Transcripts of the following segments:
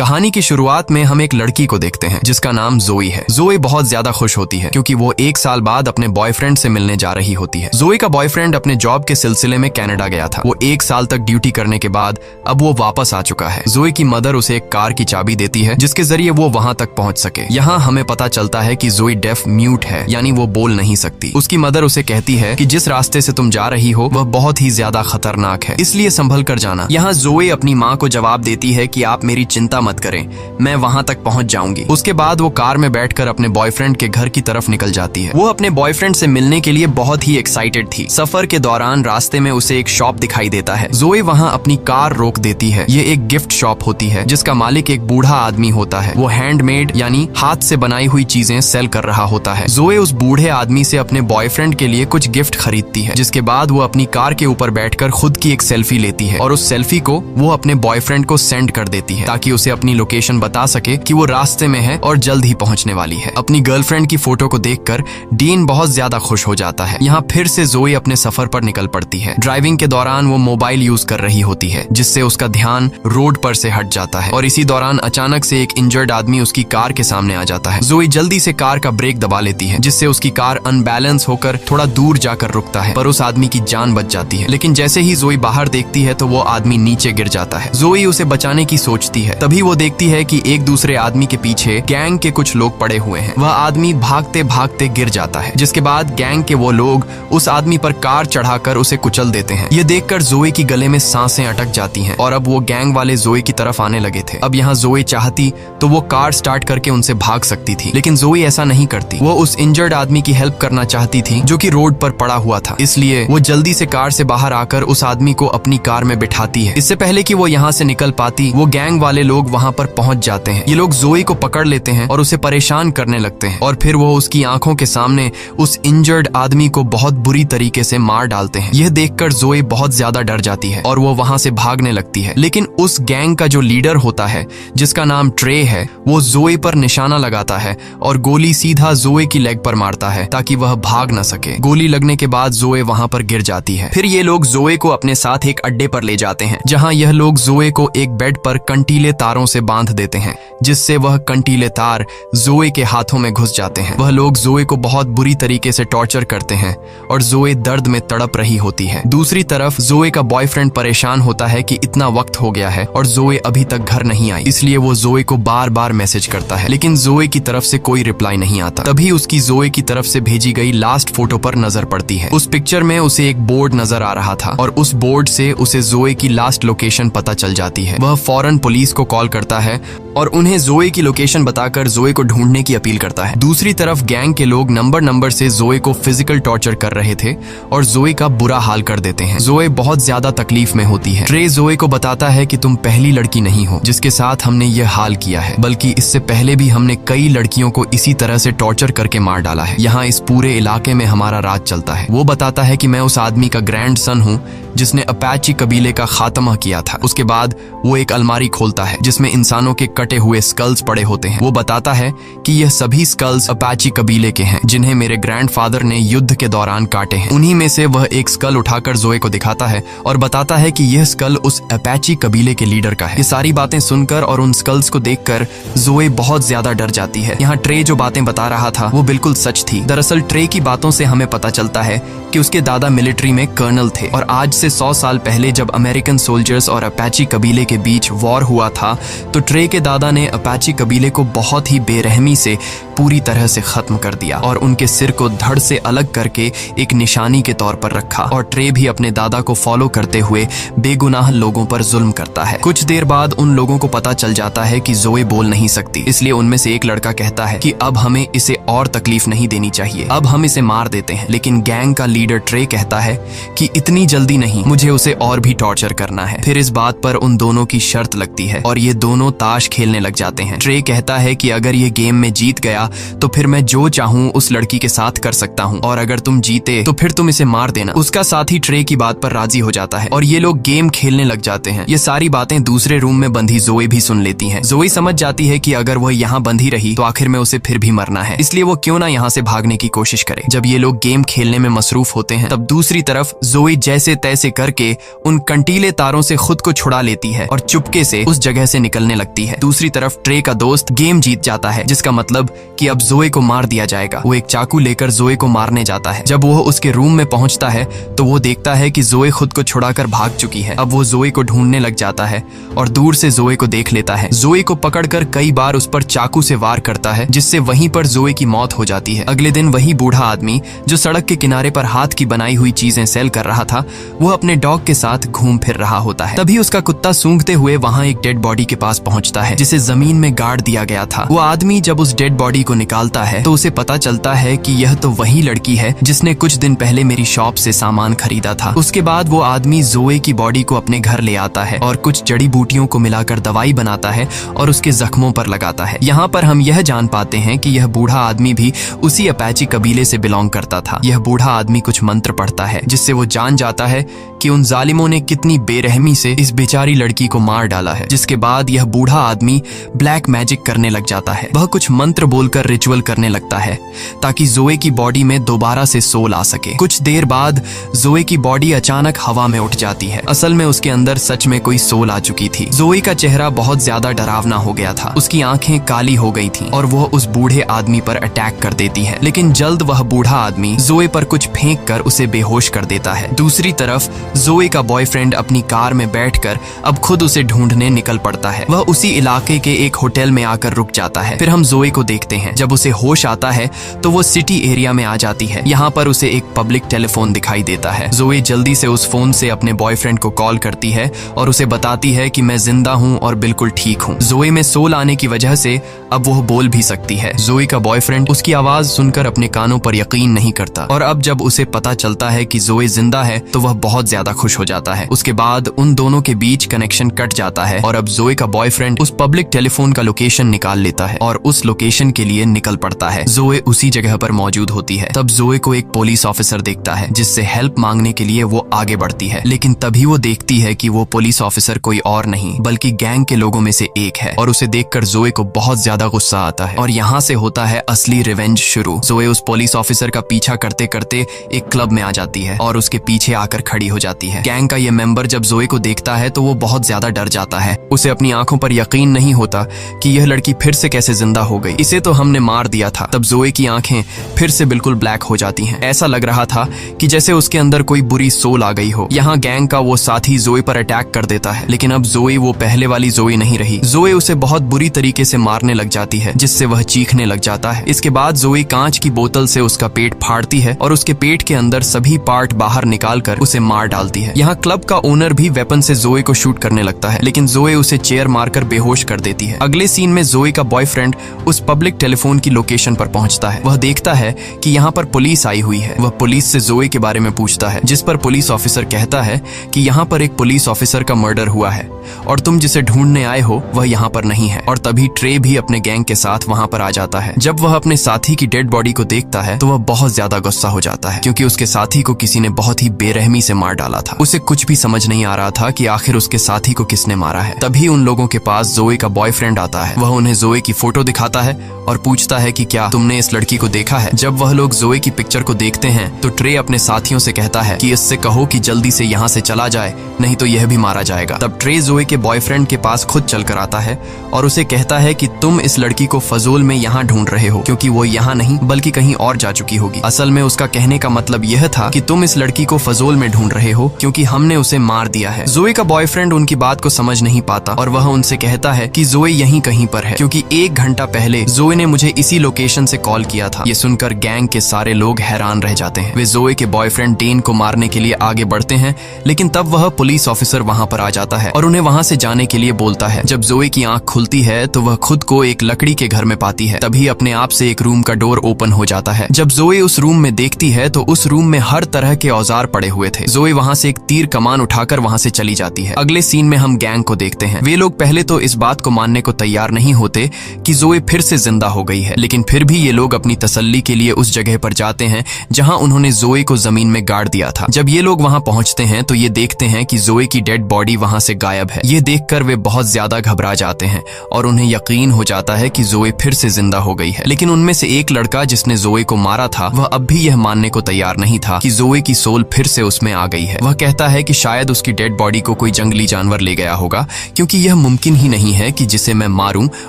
कहानी की शुरुआत में हम एक लड़की को देखते हैं जिसका नाम जोई है। जोई बहुत ज्यादा खुश होती है क्योंकि वो 1 साल बाद अपने बॉयफ्रेंड से मिलने जा रही होती है। जोई का बॉयफ्रेंड अपने जॉब के सिलसिले में कनाडा गया था। वो 1 साल तक ड्यूटी करने के बाद अब वो वापस आ चुका है। जोई की मदर उसे एक कार की चाबी देती है जिसके जरिए वो वहां तक पहुंच सके। यहाँ हमें पता चलता है कि जोई डेफ म्यूट है, यानी वो बोल नहीं सकती। उसकी मदर उसे कहती है कि जिस रास्ते से तुम जा रही हो वह बहुत ही ज्यादा खतरनाक है, इसलिए संभल कर जाना। यहाँ जोई अपनी माँ को जवाब देती है कि आप मेरी चिंता मत करें, मैं वहां तक पहुंच जाऊंगी। उसके बाद वो कार में बैठकर अपने बॉयफ्रेंड के घर की तरफ निकल जाती है। वो अपने बॉयफ्रेंड से मिलने के लिए बहुत ही एक्साइटेड थी। सफर के दौरान रास्ते में उसे एक शॉप दिखाई देता है। जोई वहां अपनी कार रोक देती है। ये एक गिफ्ट शॉप होती है जिसका मालिक एक बूढ़ा आदमी होता है। वो हैंडमेड यानी हाथ से बनाई हुई चीजें सेल कर रहा होता है। जोई उस बूढ़े आदमी से अपने बॉयफ्रेंड के लिए कुछ गिफ्ट खरीदती है, जिसके बाद वो अपनी कार के ऊपर बैठकर खुद की एक सेल्फी लेती है और उस सेल्फी को वो अपने बॉयफ्रेंड को सेंड कर देती है ताकि उसे अपनी लोकेशन बता सके कि वो रास्ते में है और जल्द ही पहुंचने वाली है। अपनी गर्लफ्रेंड की फोटो को देखकर डीन बहुत ज्यादा खुश हो जाता है। यहाँ फिर से जोई अपने सफर पर निकल पड़ती है। ड्राइविंग के दौरान वो मोबाइल यूज कर रही होती है जिससे उसका ध्यान रोड पर से हट जाता है और इसी दौरान अचानक से एक इंजर्ड आदमी उसकी कार के सामने आ जाता है। जोई जल्दी से कार का ब्रेक दबा लेती है जिससे उसकी कार अनबैलेंस होकर थोड़ा दूर जाकर रुकता है, पर उस आदमी की जान बच जाती है। लेकिन जैसे ही जोई बाहर देखती है तो वो आदमी नीचे गिर जाता है। जोई उसे बचाने की सोचती है, तभी वो देखती है कि एक दूसरे आदमी के पीछे गैंग के कुछ लोग पड़े हुए हैं। वह आदमी भागते भागते गिर जाता है, जिसके बाद गैंग के वो लोग उस आदमी पर कार चढ़ाकर उसे कुचल देते हैं। ये देखकर जोई की गले में सांसें अटक जाती हैं और अब वो गैंग वाले जोई की तरफ आने लगे थे। अब यहाँ जोई चाहती तो वो कार स्टार्ट करके उनसे भाग सकती थी, लेकिन जोई ऐसा नहीं करती। वो उस इंजर्ड आदमी की हेल्प करना चाहती थी जो कि रोड पर पड़ा हुआ था, इसलिए वो जल्दी से कार से बाहर आकर उस आदमी को अपनी कार में बिठाती है। इससे पहले कि वो यहाँ से निकल पाती, वो गैंग वाले लोग वहाँ पर पहुंच जाते हैं। ये लोग जोई को पकड़ लेते हैं और उसे परेशान करने लगते हैं और फिर वो उसकी आंखों के सामने उस इंजर्ड आदमी को बहुत बुरी तरीके से मार डालते हैं। यह देखकर जोई बहुत ज्यादा डर जाती है और वो वहाँ से भागने लगती है। लेकिन उस गैंग का जो लीडर होता है जिसका नाम ट्रे है, वो जोई पर निशाना लगाता है और गोली सीधा जोई की लेग पर मारता है ताकि वह भाग न सके। गोली लगने के बाद जोई वहाँ पर गिर जाती है। फिर ये लोग जोई को अपने साथ एक अड्डे पर ले जाते हैं जहाँ यह लोग जोई को एक बेड पर कंटीले तारों से बांध देते हैं, जिससे वह कंटीले तार जोई के हाथों में घुस जाते हैं। वह लोग जोई को बहुत बुरी तरीके से टॉर्चर करते हैं और जोई दर्द में तड़प रही होती है। दूसरी तरफ जोई का बॉयफ्रेंड परेशान होता है कि इतना वक्त हो गया है और जोई अभी तक घर नहीं आई, इसलिए वो जोई को बार बार मैसेज करता है, लेकिन जोई की तरफ से कोई रिप्लाई नहीं आता। तभी उसकी जोई की तरफ से भेजी गई लास्ट फोटो पर नजर पड़ती है। उस पिक्चर में उसे एक बोर्ड नजर आ रहा था और उस बोर्ड से उसे जोई की लास्ट लोकेशन पता चल जाती है। वह फौरन पुलिस को कॉल करता है और उन्हें जोई की लोकेशन बताकर जोई को ढूंढने की अपील करता है। दूसरी तरफ गैंग के लोग नंबर से जोई को फिजिकल टॉर्चर कर रहे थे और जोई का बुरा हाल कर देते हैं। जोई बहुत ज्यादा तकलीफ में होती है। ट्रे जोई को बताता है कि तुम पहली लड़की नहीं हो जिसके साथ हमने ये हाल किया है, बल्कि इससे पहले भी हमने कई लड़कियों को इसी तरह से टॉर्चर करके मार डाला है। यहाँ इस पूरे इलाके में हमारा राज चलता है। वो बताता है कि मैं उस आदमी का ग्रैंडसन हूँ जिसने अपाची कबीले का खात्मा किया था। उसके बाद वो एक अलमारी खोलता है जिसमें इंसानों के कटे हुए स्कल्स पड़े होते हैं। वो बताता है कि यह सभी स्कल्स अपाची कबीले के हैं जिन्हें मेरे ग्रैंडफादर ने युद्ध के दौरान काटे हैं। उन्हीं में से वह एक स्कल उठाकर जोई को दिखाता है और बताता है कि यह स्कल उस अपाची कबीले के लीडर का है। ये सारी बातें सुनकर और उन स्कल्स को देखकर जोई बहुत ज्यादा डर जाती है। यहाँ ट्रे जो बातें बता रहा था वो बिल्कुल सच थी। दरअसल ट्रे की बातों से हमें पता चलता है कि उसके दादा मिलिट्री में कर्नल थे और आज से 100 साल पहले जब अमेरिकन सोल्जर्स और अपाची कबीले के बीच वॉर हुआ था तो ट्रे के दादा ने अपाची कबीले को बहुत ही बेरहमी से पूरी तरह से खत्म कर दिया और उनके सिर को धड़ से अलग करके एक निशानी के तौर पर रखा। और ट्रे भी अपने दादा को फॉलो करते हुए बेगुनाह लोगों पर जुल्म करता है। कुछ देर बाद उन लोगों को पता चल जाता है कि जोई बोल नहीं सकती, इसलिए उनमें से एक लड़का कहता है कि अब हमें इसे और तकलीफ नहीं देनी चाहिए, अब हम इसे मार देते हैं। लेकिन गैंग का लीडर ट्रे कहता है कि इतनी जल्दी नहीं, मुझे उसे और भी टॉर्चर करना है। फिर इस बात पर उन दोनों की शर्त लगती है और ये दोनों ताश खेलने लग जाते हैं। ट्रे कहता है कि अगर ये गेम में जीत गया गया तो फिर मैं जो चाहूँ उस लड़की के साथ कर सकता हूँ, और अगर तुम जीते तो फिर तुम इसे मार देना। उसका साथी ट्रे की बात पर राजी हो जाता है और ये लोग गेम खेलने लग जाते हैं। ये सारी बातें दूसरे रूम में बंधी जोई भी सुन लेती है। जोई समझ जाती है कि अगर वह यहाँ बंधी रही तो आखिर में उसे फिर भी मरना है, इसलिए वो क्यों ना यहाँ से भागने की कोशिश करे। जब ये लोग गेम खेलने में मसरूफ होते हैं तब दूसरी तरफ जोई जैसे तैसे करके उन कंटीले तारों से खुद को छुड़ा लेती है और चुपके से उस जगह से निकलने लगती है। दूसरी तरफ ट्रे का दोस्त गेम जीत जाता है, जिसका मतलब कि अब जोई को मार दिया जाएगा। वो एक चाकू लेकर जोई को मारने जाता है। जब वो उसके रूम में पहुंचता है तो वो देखता है कि जोई खुद को छुड़ाकर भाग चुकी है। अब वो जोई को ढूंढने लग जाता है और दूर से जोई को देख लेता है। जोई को पकड़कर कई बार उस पर चाकू से वार करता है, जिससे वहीं पर जोई की मौत हो जाती है। अगले दिन वही बूढ़ा आदमी जो सड़क के किनारे पर हाथ की बनाई हुई चीजें सेल कर रहा था, वो अपने डॉग के साथ घूम फिर रहा होता है। तभी उसका कुत्ता सूंघते हुए वहां एक डेड बॉडी के पास पहुंचता है, जिसे जमीन में गाड़ दिया गया था। वो आदमी जब उस डेड बॉडी को निकालता है तो उसे पता चलता है कि यह तो वही लड़की है जिसने कुछ दिन पहले मेरी शॉप से सामान खरीदा था। उसके बाद वो आदमी जोए की बॉडी को अपने घर ले आता है और कुछ जड़ी बूटियों को मिलाकर दवाई बनाता है और उसके जख्मों पर लगाता है। यहाँ पर हम यह जान पाते हैं कि यह बूढ़ा आदमी भी उसी अपाची कबीले से बिलोंग करता था। यह बूढ़ा आदमी कुछ मंत्र पढ़ता है, जिससे वो जान जाता है कि उन जालिमों ने कितनी बेरहमी से इस बेचारी लड़की को मार डाला है। जिसके बाद यह बूढ़ा आदमी ब्लैक मैजिक करने लग जाता है। वह कुछ मंत्र बोलकर रिचुअल करने लगता है ताकि जोए की बॉडी में दोबारा से सोल आ सके। कुछ देर बाद जोए की बॉडी अचानक हवा में उठ जाती है। असल में उसके अंदर सच में कोई सोल आ चुकी थी। जोए का चेहरा बहुत ज्यादा डरावना हो गया था। उसकी आंखें काली हो गई थीं और वह उस बूढ़े आदमी पर अटैक कर देती है, लेकिन जल्द वह बूढ़ा आदमी जोए पर कुछ फेंक कर उसे बेहोश कर देता है। दूसरी तरफ जोए का बॉयफ्रेंड अपनी कार में बैठकर अब खुद उसे ढूंढने निकल पड़ता है। वह उसी इलाके के एक होटल में आकर रुक जाता है। फिर हम जोए को देखते हैं। जब उसे होश आता है तो वो सिटी एरिया में आ जाती है। यहाँ पर उसे एक पब्लिक टेलीफोन दिखाई देता है। जोए जल्दी से उस फोन से अपने बॉयफ्रेंड को कॉल करती है और उसे बताती है कि मैं जिंदा हूँ और बिल्कुल ठीक हूँ। जोए में सोल आने की वजह से अब वो बोल भी सकती है। जोए का बॉयफ्रेंड उसकी आवाज सुनकर अपने कानों पर यकीन नहीं करता और अब जब उसे पता चलता है कि जोए जिंदा है तो वह बहुत ज्यादा खुश हो जाता है। उसके बाद उन दोनों के बीच कनेक्शन कट जाता है और अब जोए का बॉयफ्रेंड उस पब्लिक टेलीफोन का लोकेशन निकाल लेता है और उस लोकेशन के लिए निकल पड़ता है। जोए उसी जगह पर मौजूद होती है। तब जोए को एक पुलिस ऑफिसर देखता है, जिससे हेल्प मांगने के लिए वो आगे बढ़ती है, लेकिन तभी वो देखती है कि वो पुलिस ऑफिसर कोई और नहीं बल्कि गैंग के लोगों में से एक है और उसे देखकर जोए को बहुत ज्यादा गुस्सा आता है और यहाँ से होता है असली रिवेंज शुरू। जोए उस पुलिस ऑफिसर का पीछा करते करते एक क्लब में आ जाती है और उसके पीछे आकर खड़ी हो जाती है। गैंग का ये मेंबर जब जोए को देखता है तो वो बहुत ज्यादा डर जाता है। उसे अपनी आंखों पर यकीन नहीं होता कि यह लड़की फिर से कैसे जिंदा हो गई। इसे तो हमने मार दिया था। तब जोए की आंखें फिर से बिल्कुल ब्लैक हो जाती हैं। ऐसा लग रहा था कि जैसे उसके अंदर कोई बुरी सोल आ गई हो। यहाँ गैंग का वो साथी जोए पर अटैक कर देता है, लेकिन अब जोए वो पहले वाली जोए नहीं रही। जोए उसे बहुत बुरी तरीके से मारने लग जाती है, जिससे वह चीखने लग जाता है। इसके बाद जोए कांच की बोतल से उसका पेट फाड़ती है और उसके पेट के अंदर सभी पार्ट बाहर निकालकर उसे मार डालती है। यहाँ क्लब का ओनर भी वेपन से जोए को शूट करने लगता है, लेकिन जोए उसे चेयर मारकर बेहोश कर देती है। अगले सीन में जोए का बॉयफ्रेंड उस पब्लिक टेलीफोन की लोकेशन पर पहुंचता है। वह देखता है कि यहाँ पर पुलिस आई हुई है। वह पुलिस से जोए के बारे में पूछता है, जिस पर पुलिस ऑफिसर कहता है कि यहाँ पर एक पुलिस ऑफिसर का मर्डर हुआ है और तुम जिसे ढूंढने आए हो वह यहाँ पर नहीं है। और तभी ट्रे भी अपने गैंग के साथ वहाँ पर आ जाता है। जब वह अपने साथी की डेड बॉडी को देखता है तो वह बहुत ज्यादा गुस्सा हो जाता है, क्योंकि उसके साथी को किसी ने बहुत ही बेरहमी से मार डाला था। उसे कुछ भी समझ नहीं आ रहा था कि आखिर उसके साथी को किसने मारा है। तभी उन लोगों के पास जोए का बॉयफ्रेंड आता है। वह उन्हें जोए की फोटो दिखाता है और पूछता है कि क्या तुमने इस लड़की को देखा है। जब वह लोग जोए की पिक्चर को देखते हैं तो ट्रे अपने साथियों से कहता है कि इससे कहो कि जल्दी से यहाँ से चला जाए, नहीं तो यह भी मारा जाएगा। तब ट्रे जोए के बॉयफ्रेंड के पास खुद चल कर आता है और उसे कहता है कि तुम इस लड़की को फजूल में यहाँ ढूंढ रहे हो, क्योंकि वो यहाँ नहीं बल्कि कहीं और जा चुकी होगी। असल में उसका कहने का मतलब यह था कि तुम इस लड़की को फजूल में ढूंढ रहे हो क्योंकि हमने उसे मार दिया है। जोए का बॉयफ्रेंड उनकी बात को समझ नहीं पाता और वह उनसे कहता है कि जोए यहीं कहीं पर है, क्योंकि 1 घंटा पहले जोए ने मुझे इसी लोकेशन से कॉल किया था। ये सुनकर गैंग के सारे लोग हैरान रह जाते हैं। वे जोए के बॉयफ्रेंड डेन को मारने के लिए आगे बढ़ते हैं, लेकिन तब वह पुलिस ऑफिसर वहां पर आ जाता है और उन्हें वहां से जाने के लिए बोलता है। जब जोए की आंख खुलती है तो वह खुद को एक लकड़ी के घर में पाती है। तभी अपने आप से एक रूम का डोर ओपन हो जाता है। जब जोए उस रूम में देखती है तो उस रूम में हर तरह के औजार पड़े हुए थे। जोए वहां से एक तीर कमान उठाकर वहां से चली जाती है। अगले सीन में हम गैंग को देखते हैं। वे लोग पहले तो इस बात को मानने को तैयार नहीं होते कि जोए फिर से जिंदा हो गई है, लेकिन फिर भी ये लोग अपनी तसल्ली के लिए उस जगह पर जाते हैं जहां उन्होंने जोए को जमीन में गाड़ दिया था। जब ये लोग वहां पहुंचते हैं तो ये देखते हैं कि जोए की डेड बॉडी वहां से गायब है। ये देखकर वे बहुत ज्यादा घबरा जाते हैं और उन्हें यकीन हो जाता है कि जोए फिर से जिंदा हो गई है। लेकिन उनमें से एक लड़का जिसने जोए को मारा था, वह अब भी यह मानने को तैयार नहीं था कि जोए की सोल फिर से उसमें आ गई है। वह कहता है कि शायद उसकी डेड बॉडी को कोई जंगली जानवर ले गया होगा, क्योंकि यह मुमकिन ही नहीं है कि जिसे मैं मारूं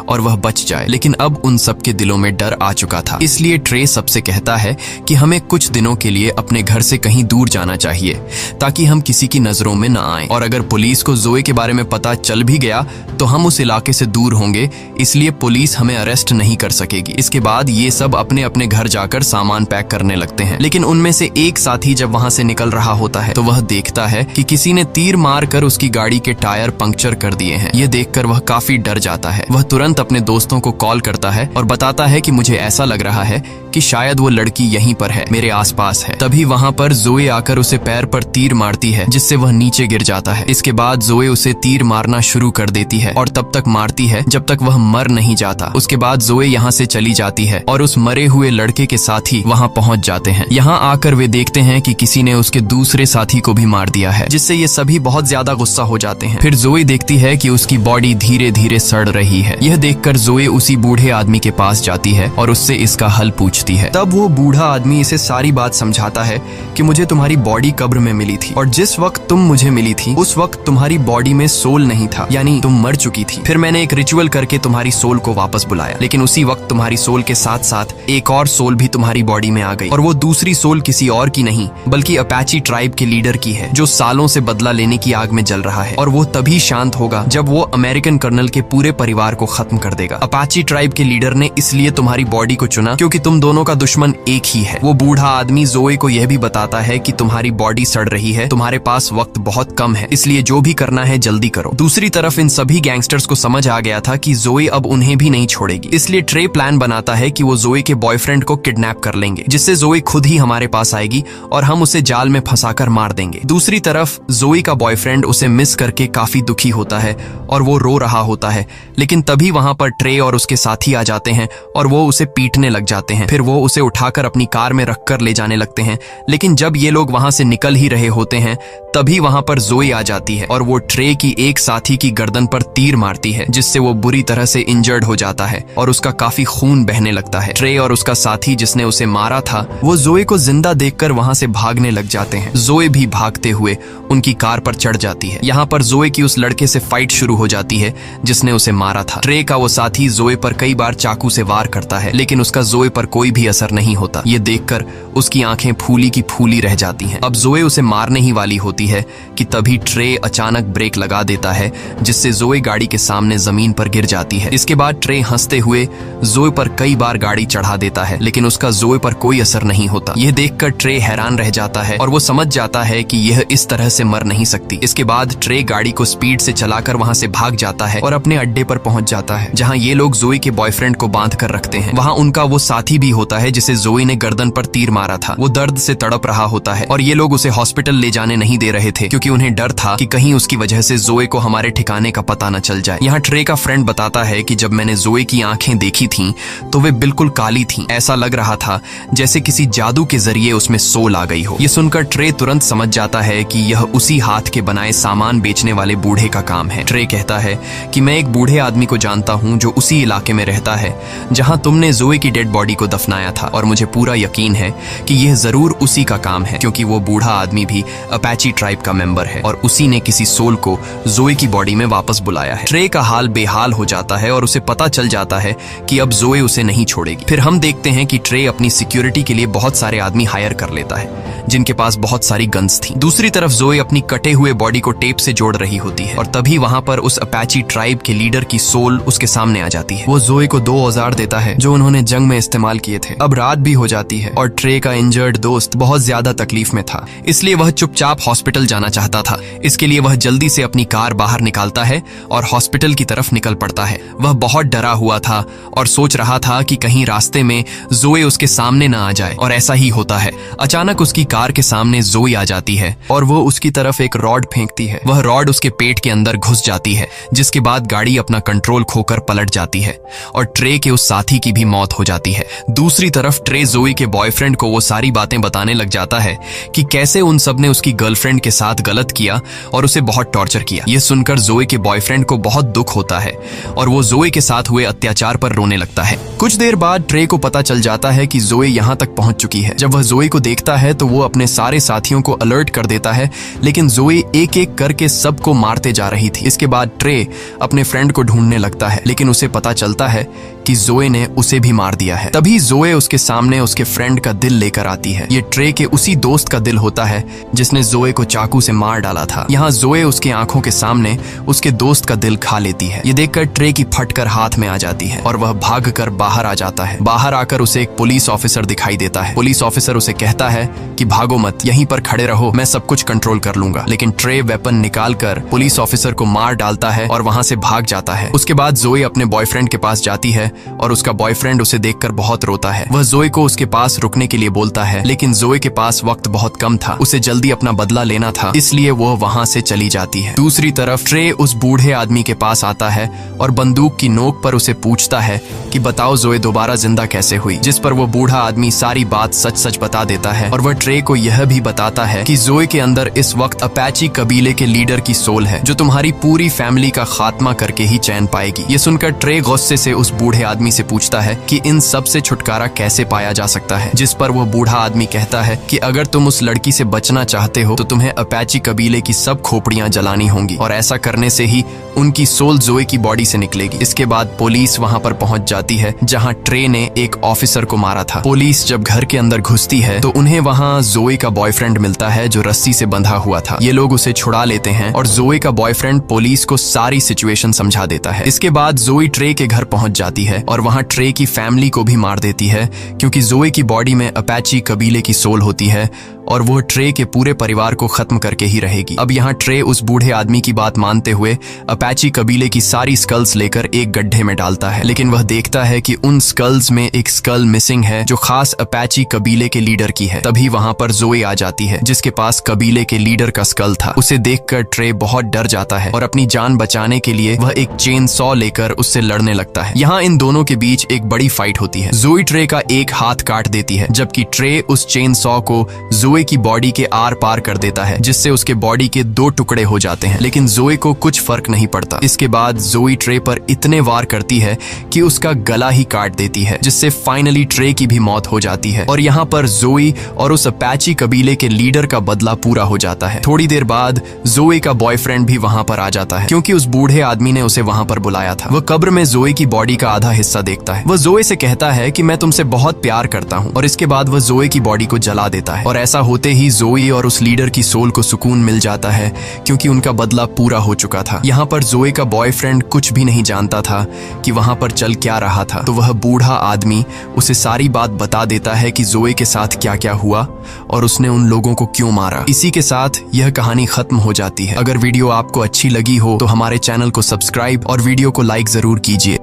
और वह बच जाए। लेकिन अब उन सबके दिलों में डर आ चुका था। इसलिए ट्रे सबसे कहता है कि हमें कुछ दिनों के लिए अपने घर से कहीं दूर जाना चाहिए ताकि हम किसी की नजरों में न आए, और अगर पुलिस को जोए के बारे में पता चल भी गया तो हम उस इलाके से दूर होंगे, इसलिए पुलिस हमें अरेस्ट नहीं कर सकेगी। इसके बाद ये सब अपने अपने घर जाकर सामान पैक करने लगते हैं। लेकिन उनमें से एक साथी जब वहां से निकल रहा होता है तो वह देखता है कि किसी ने तीर मारकर उसकी गाड़ी के टायर पंक्चर कर दिए हैं। यह देखकर वह काफी डर जाता है। वह तुरंत अपने दोस्तों को कॉल करता है और बताता है कि मुझे ऐसा लग रहा है कि शायद वो लड़की यहीं पर है, मेरे आसपास है। तभी वहां पर जोए आकर उसे पैर पर तीर मारती है, जिससे वह नीचे गिर जाता है। इसके बाद जोए उसे तीर मारना शुरू कर देती है और तब तक मारती है जब तक वह मर नहीं जाता। उसके बाद जोए यहाँ से चली जाती है और उस मरे हुए लड़के के साथी वहाँ पहुँच जाते हैं। यहाँ आकर वे देखते हैं कि किसी ने उसके दूसरे साथी को भी मार दिया है, जिससे ये सभी बहुत ज्यादा गुस्सा हो जाते हैं। फिर जोए देखती है कि उसकी बॉडी धीरे धीरे सड़ रही है। यह देखकर जोए उसी बूढ़े आदमी के पास जाती है और उससे इसका हल पूछती है। तब वो बूढ़ा आदमी इसे सारी बात समझाता है कि मुझे तुम्हारी बॉडी कब्र में मिली थी और जिस वक्त तुम मुझे मिली थी उस वक्त तुम्हारी बॉडी में सोल नहीं था, यानी तुम मर चुकी थी। फिर मैंने एक रिचुअल करके तुम्हारी सोल को वापस बुलाया, लेकिन उसी वक्त तुम्हारी सोल के साथ साथ एक और सोल भी तुम्हारी बॉडी में आ गई, और वो दूसरी सोल किसी और की नहीं बल्कि अपाची ट्राइब के लीडर की है, जो सालों से बदला लेने की आग में जल रहा है। और वो तभी शांत होगा जब वो अमेरिकन कर्नल के पूरे परिवार को खत्म कर देगा। अपाची ट्राइब के लीडर ने इसलिए तुम्हारी बॉडी को चुना क्योंकि तुम दोनों का दुश्मन एक ही है। वो बूढ़ा आदमी जोए को यह भी बताता है कि तुम्हारी बॉडी सड़ रही है, तुम्हारे पास वक्त बहुत कम है, इसलिए जो भी करना है जल्दी करो। दूसरी तरफ इन सभी गैंगस्टर्स को समझ आ गया था कि जोए अब उन्हें भी नहीं छोड़ेगी, इसलिए ट्रे प्लान बनाता है कि वो जोए के बॉयफ्रेंड को किडनैप कर लेंगे, जिससे जोए खुद ही हमारे पास आएगी और हम उसे जाल में फंसाकर मार देंगे। दूसरी तरफ जोए का बॉयफ्रेंड उसे मिस करके काफी दुखी होता है और वो रो रहा होता है, लेकिन तभी वहां पर ट्रे और उसके साथी आ जाते हैं और वो उसे पीटने लग जाते हैं। फिर वो उसे उठाकर अपनी कार में रखकर ले जाने लगते हैं, लेकिन जब ये लोग वहां से निकल ही रहे होते हैं तभी वहां पर जोए आ जाती है और वो ट्रे की एक साथी की गर्दन पर तीर मारती है, जिससे वो बुरी तरह से इंजर्ड हो जाता है और उसका काफी खून बहने लगता है। ट्रे और उसका साथी जिसने उसे मारा था वो जोए को जिंदा देखकर वहां से भागने लग जाते हैं। जोए भी भागते हुए उनकी कार पर चढ़ जाती है। यहाँ पर जोए की उस लड़के से फाइट शुरू हो जाती है जिसने उसे मारा था। ट्रे का वो साथी जोए पर कई बार चाकू से वार करता है, लेकिन उसका जोए पर कोई भी असर नहीं होता। ये देखकर उसकी आंखें फूली की फूली रह जाती हैं। अब जोए उसे मारने ही वाली होती है कि तभी ट्रे अचानक ब्रेक लगा देता है, जिससे जोए गाड़ी के सामने जमीन पर गिर जाती है। इसके बाद ट्रे हंसते हुए जोए पर कई बार गाड़ी चढ़ा देता है, लेकिन उसका जोए पर कोई असर नहीं होता। यह देखकर ट्रे हैरान रह जाता है और वो समझ जाता है कि यह इस तरह से मर नहीं सकती। इसके बाद ट्रे गाड़ी को स्पीड से चलाकर वहां से भाग जाता है और अपने अड्डे पर पहुंच जाता है, जहां ये लोग जोए के बॉयफ्रेंड को बांध कर रखते हैं। वहां उनका वो साथी भी होता है जिसे जोए ने गर्दन पर तीर मारा था। वो दर्द से तड़प रहा होता है और ये लोग उसे हॉस्पिटल ले जाने नहीं दे रहे थे, क्योंकि उन्हें डर था कि कहीं उसकी वजह से जोए को हमारे ठिकाने का पता न चल जाए। यहाँ ट्रे का फ्रेंड बताता है कि जब मैंने जोए की आंखें देखी थीं तो वे बिल्कुल काली थीं। ऐसा लग रहा था जैसे किसी जादू के जरिए उसमें सोल आ गई हो। ये सुनकर ट्रे तुरंत समझ जाता है कि यह उसी हाथ के बनाए सामान बेचने वाले बूढ़े का काम है। ट्रे कहता है कि मैं एक बूढ़े आदमी को जानता हूँ जो उसी इलाके में रहता है जहाँ तुमने जोए की डेड बॉडी को दफनाया था, और मुझे पूरा यकीन है कि यह जरूर उसी का काम है, क्योंकि वो बूढ़ा आदमी भी अपाची ट्राइब का मेंबर है और उसी ने किसी सोल को जोए की बॉडी में वापस बुलाया है। ट्रे का हाल बेहाल हो जाता है और उसे पता चल जाता है कि अब जोए उसे नहीं छोड़ेगी। फिर हम देखते हैं कि ट्रे अपनी सिक्योरिटी के लिए बहुत सारे आदमी हायर कर लेता है जिनके पास बहुत सारी गन्स थी। दूसरी तरफ जोए अपनी कटे हुए बॉडी को टेप से जोड़ रही होती है और तभी वहां पर उस अपाची ट्राइब के लीडर की सोल उसके सामने आ जाती है। वो जोए को 2 औजार देता है जो उन्होंने जंग में इस्तेमाल किए थे। अब रात भी हो जाती है और ट्रे का इंजर्ड दोस्त बहुत ज्यादा तकलीफ में था, इसलिए वह चुपचाप हॉस्पिटल जाना चाहता था। इसके लिए वह जल्दी से अपनी कार बाहर निकालता है और हॉस्पिटल की तरफ निकल पड़ता है। वह बहुत डरा हुआ था और सोच रहा था कि कहीं रास्ते में जोए उसके सामने ना आ जाए, और ऐसा ही होता है। अचानक उसकी कार के सामने जोई आ जाती है और वो उसकी तरफ एक रॉड फेंकती है। वह रॉड उसके पेट के अंदर घुस जाती है, जिसके बाद गाड़ी अपना कंट्रोल खोकर पलट जाती है और ट्रे के उस साथी की भी मौत हो जाती है। दूसरी तरफ ट्रे जोई के बॉयफ्रेंड को वो सारी बातें बताने लग जाता है कि कैसे उन सब ने उसकी गर्लफ्रेंड के साथ गलत किया और उसे बहुत टॉर्चर किया। ये सुनकर जोई के बॉयफ्रेंड को बहुत दुख होता है और वो जोई के साथ हुए अत्याचार पर रोने लगता है। कुछ देर बाद ट्रे को पता चल जाता है कि जोई यहाँ तक पहुंच चुकी है। जब वह जोई को देखता है तो वो अपने सारे साथियों को अलर्ट कर देता है, लेकिन जोई एक एक करके सबको मारते जा रही थी। इसके बाद ट्रे अपने फ्रेंड को ढूंढने लगता है, लेकिन उसे पता चलता है कि जोए ने उसे भी मार दिया है। तभी जोए उसके सामने उसके फ्रेंड का दिल लेकर आती है। ये ट्रे के उसी दोस्त का दिल होता है जिसने जोए को चाकू से मार डाला था। यहाँ जोए उसके आंखों के सामने उसके दोस्त का दिल खा लेती है। ये देखकर ट्रे की फटकर हाथ में आ जाती है और वह भागकर बाहर आ जाता है। बाहर आकर उसे एक पुलिस ऑफिसर दिखाई देता है। पुलिस ऑफिसर उसे कहता है कि भागो मत, यहीं पर खड़े रहो, मैं सब कुछ कंट्रोल कर लूंगा। लेकिन ट्रे वेपन निकालकर पुलिस ऑफिसर को मार डालता है और वहां से भाग जाता है। उसके बाद जोए अपने बॉयफ्रेंड के पास जाती है और उसका बॉयफ्रेंड उसे देखकर बहुत रोता है। वह जोए को उसके पास रुकने के लिए बोलता है, लेकिन जोए के पास वक्त बहुत कम था। उसे जल्दी अपना बदला लेना था, इसलिए वो वहां से चली जाती है। दूसरी तरफ ट्रे उस बूढ़े आदमी के पास आता है और बंदूक की नोक पर उसे पूछता है कि बताओ जोए दोबारा जिंदा कैसे हुई, जिस पर वो बूढ़ा आदमी सारी बात सच सच बता देता है और वह ट्रे को यह भी बताता है कि जोए के अंदर इस वक्त अपाची कबीले के लीडर की सोल है, जो तुम्हारी पूरी फैमिली का खात्मा करके ही चैन पाएगी। ये सुनकर ट्रे गुस्से से उस बूढ़े आदमी से पूछता है कि इन सब से छुटकारा कैसे पाया जा सकता है, जिस पर वो बूढ़ा आदमी कहता है कि अगर तुम उस लड़की से बचना चाहते हो तो तुम्हें अपाची कबीले की सब खोपड़ियां जलानी होंगी और ऐसा करने से ही उनकी सोल जोए की बॉडी से निकलेगी। इसके बाद पुलिस वहां पर पहुंच जाती है जहां ट्रे ने एक ऑफिसर को मारा था। पुलिस जब घर के अंदर घुसती है तो उन्हें वहां जोए का बॉयफ्रेंड मिलता है जो रस्सी से बंधा हुआ था। ये लोग उसे छुड़ा लेते हैं और जोए का बॉयफ्रेंड पुलिस को सारी सिचुएशन समझा देता है। इसके बाद जोई ट्रे के घर पहुंच जाती है और वहां ट्रे की फैमिली को भी मार देती है, क्योंकि जोए की बॉडी में अपाची कबीले की सोल होती है और वो ट्रे के पूरे परिवार को खत्म करके ही रहेगी। अब यहाँ ट्रे उस बूढ़े आदमी की बात मानते हुए अपाची कबीले की सारी स्कल्स लेकर एक गड्ढे में डालता है, लेकिन वह देखता है कि उन स्कल्स में एक स्कल मिसिंग है जो खास अपाची कबीले के लीडर की है। तभी वहां पर जोए आ जाती है जिसके पास कबीले के लीडर का स्कल था। उसे देखकर ट्रे बहुत डर जाता है और अपनी जान बचाने के लिए वह एक चेन सॉ लेकर उससे लड़ने लगता है। यहाँ इन दोनों के बीच एक बड़ी फाइट होती है। जोई ट्रे का एक हाथ काट देती है, जबकि ट्रे उस चेन सॉ को जोए की बॉडी के आर पार कर देता है, जिससे उसके बॉडी के 2 टुकड़े हो जाते हैं, लेकिन जोए को कुछ फर्क नहीं पड़ता। इसके बाद जोई ट्रे पर इतने वार करती है कि उसका गला ही काट देती है, जिससे फाइनली ट्रे की भी मौत हो जाती है और यहाँ पर जोई और उस अपाची कबीले के लीडर का बदला पूरा हो जाता है। थोड़ी देर बाद जोई का बॉयफ्रेंड भी वहां पर आ जाता है, क्योंकि उस बूढ़े आदमी ने उसे वहां पर बुलाया था। वह कब्र में जोई की बॉडी का आधा हिस्सा देखता है। वह जोई से कहता है कि मैं तुमसे बहुत प्यार करता हूँ, और इसके बाद वह जोई की बॉडी को जला देता है और ऐसा होते ही जोई और उस लीडर की सोल को सुकून मिल जाता है, क्योंकि उनका बदला पूरा हो चुका था। यहाँ पर जोई का बॉयफ्रेंड कुछ भी नहीं जानता था कि वहां पर चल क्या रहा था, तो वह बूढ़ा आदमी उसे सारी बात बता देता है कि जोई के साथ क्या क्या हुआ और उसने उन लोगों को क्यों मारा। इसी के साथ यह कहानी खत्म हो जाती है। अगर वीडियो आपको अच्छी लगी हो तो हमारे चैनल को सब्सक्राइब और वीडियो को लाइक जरूर कीजिए।